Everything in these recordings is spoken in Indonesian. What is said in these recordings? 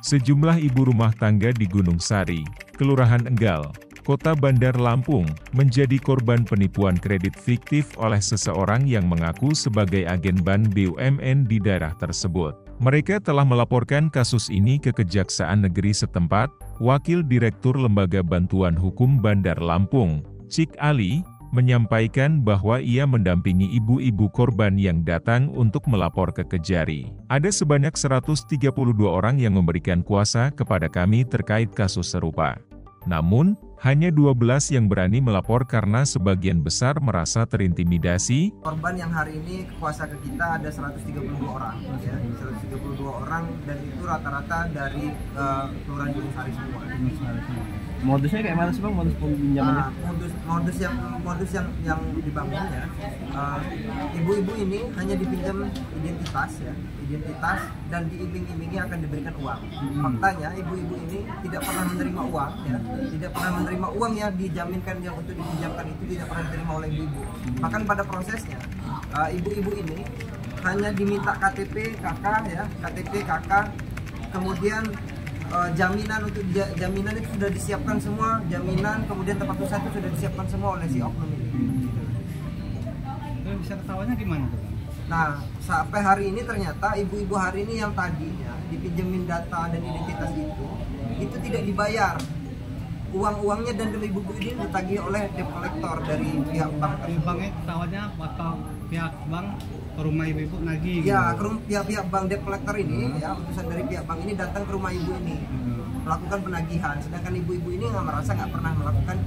Sejumlah ibu rumah tangga di Gunung Sari, Kelurahan Enggal, Kota Bandar Lampung, menjadi korban penipuan kredit fiktif oleh seseorang yang mengaku sebagai agen bank BUMN di daerah tersebut. Mereka telah melaporkan kasus ini ke Kejaksaan Negeri setempat. Wakil Direktur Lembaga Bantuan Hukum Bandar Lampung, Cik Ali, menyampaikan bahwa ia mendampingi ibu-ibu korban yang datang untuk melapor ke Kejari. Ada sebanyak 132 orang yang memberikan kuasa kepada kami terkait kasus serupa. Namun, hanya 12 yang berani melapor karena sebagian besar merasa terintimidasi. Korban yang hari ini kuasa ke kita ada 132 orang, ya, 132 orang, dan itu rata-rata dari Kelurahan Gunung Sari semua. Modusnya kayak mana sih Bang, modus pinjamannya? Modus yang dibangunnya, ibu-ibu ini hanya dipinjam identitas, ya, identitas, dan diiming-imingi akan diberikan uang. Faktanya ibu-ibu ini tidak pernah menerima uang, ya, tidak pernah menerima uang yang dijaminkan yang untuk dipinjamkan itu tidak pernah diterima oleh ibu-ibu. Bahkan pada prosesnya, ibu-ibu ini hanya diminta KTP KK, ya, KTP KK, kemudian jaminan untuk jaminan itu sudah disiapkan semua, jaminan kemudian tempat usaha itu sudah disiapkan semua oleh si oknum ini. Bisa ketawanya gimana tuh? Nah, sampai hari ini ternyata ibu-ibu hari ini yang tadinya dipinjemin data dan identitas itu tidak dibayar. Uang-uangnya dan ibu-ibu ini ditagih oleh debt collector dari pihak bank. Banknya ketawanya atau pihak bank ke rumah ibu-ibu nagih? Ya, pihak bank debt collector ini, ya, utusan dari pihak bank ini datang ke rumah ibu ini melakukan penagihan, sedangkan ibu-ibu ini nggak pernah melakukan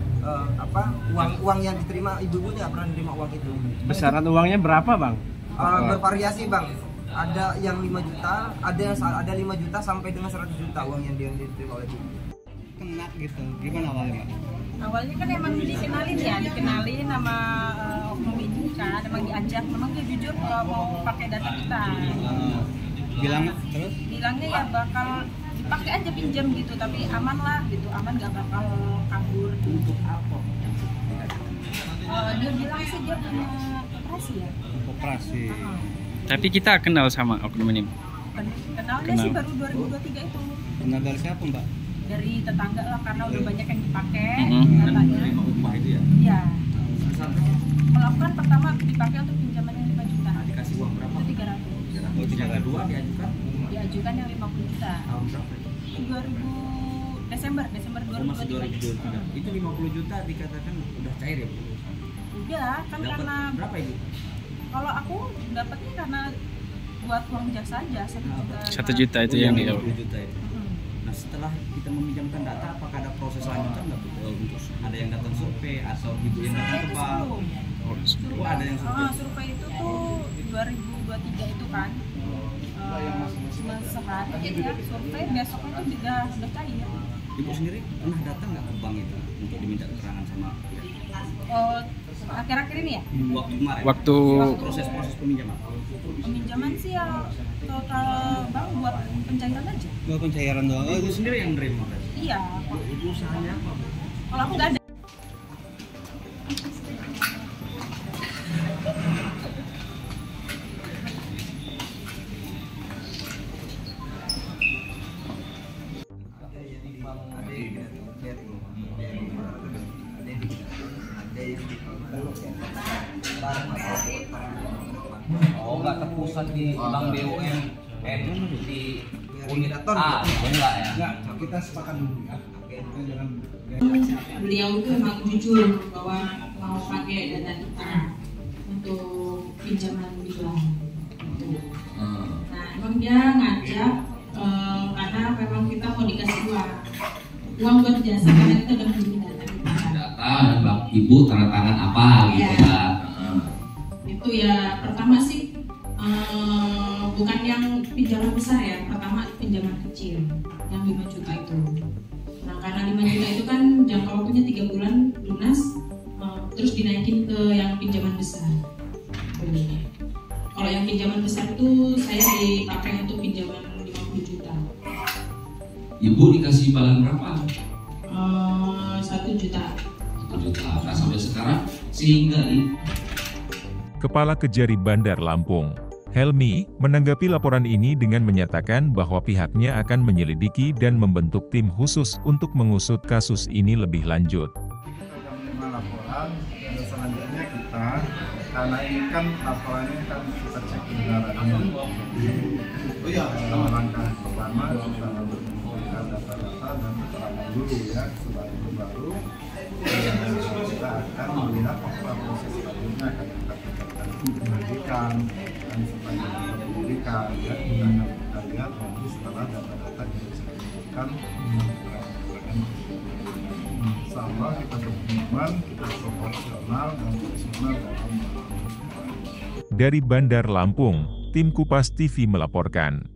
uang yang diterima ibu-ibu nggak pernah menerima uang itu. Besaran uangnya berapa Bang? Bervariasi Bang, ada yang 5 juta, ada 5 juta sampai dengan 100 juta uang yang diterima oleh ibu. Kena gitu, gimana awalnya? Awalnya kan emang dikenalin sama oknum ini kan, emang diajak, memang dia jujur kalau mau pakai data kita. Bilangnya ya bakal dipakai aja pinjam gitu, tapi aman lah gitu, aman gak bakal kabur. Untuk apa? Dia bilang sih dia punya koperasi ya. Koperasi. Tapi kita kenal sama oknum ini. Kenalnya sih baru 2023 itu. Kenal dari siapa Mbak? Dari tetangga lah, karena udah banyak yang dipakai datanya. Iya. Melakukan pertama dipakai untuk pinjaman yang 5 juta. Dikasih uang berapa? Itu 300. Oh, 300. Diajukan yang 50 juta. Tahun berapa? 2000 Desember 2023. Itu 50 juta dikatakan udah cair ya Bu? Udah, kan karena berapa Ibu? kalau aku dapatnya karena buat uang jasa aja 1 juta. 1 juta itu yang di 50 juta itu. Nah, setelah kita meminjamkan data, apakah ada proses lanjutan nggak untuk ada yang datang survei atau ibu yang datang ke bank? Oh, ada yang survei. Survei itu tuh 2023 itu kan. Cuma sehari ya survei, besoknya tuh udah cair. Ibu sendiri pernah datang nggak ke bank itu untuk diminta keterangan sama akhir-akhir ini ya? Waktu kemarin. Waktu proses peminjaman. Peminjaman sih ya total bank buat pencairan aja. Buat pencairan doang. Oh, ibu sendiri yang nerima? Iya. Ibu usahanya apa? Kalau aku nggak ada. Oh, nggak terpusat di bank BUMN di unit Daton, A, enggak ya? Enggak, kita sepakat dulu ya. Beliau itu memang jujur bahwa mau pakai data kita untuk pinjaman di bank. Nah, emang dia ngajak karena memang kita mau dikasih uang buat jasa, karena kita udah pinjam data kita. Data dan bang ibu tanda tangan apa gitu kan? Itu ya pertama sih bukan yang pinjaman besar ya, pertama pinjaman kecil yang 5 juta itu. Nah, karena 5 juta itu kan jangka waktunya 3 bulan lunas, terus dinaikin ke yang pinjaman besar. Kalau yang pinjaman besar itu saya dipakai untuk pinjaman 50 juta. Ibu dikasih imbalan berapa? 1 juta. 1 juta. Nah, sampai sekarang sehingga nih Kepala Kejari Bandar Lampung, Helmi menanggapi laporan ini dengan menyatakan bahwa pihaknya akan menyelidiki dan membentuk tim khusus untuk mengusut kasus ini lebih lanjut. Kita akan menerima laporan dan selanjutnya kita, karena ini kan laporannya kan kita cek kebenarannya. Langkah pertama kita mengumpulkan data-data dan keterangan dulu ya, setelah itu baru kita akan melihat apa proses selanjutnya akan kita tingkatkan penyelidikan dan setelah penyelidikan ya kita lihat nanti setelah data-data yang bisa dikumpulkan sama kita berkomitmen, kita proporsional dan profesional dalam Dari Bandar Lampung, tim Kupas TV melaporkan.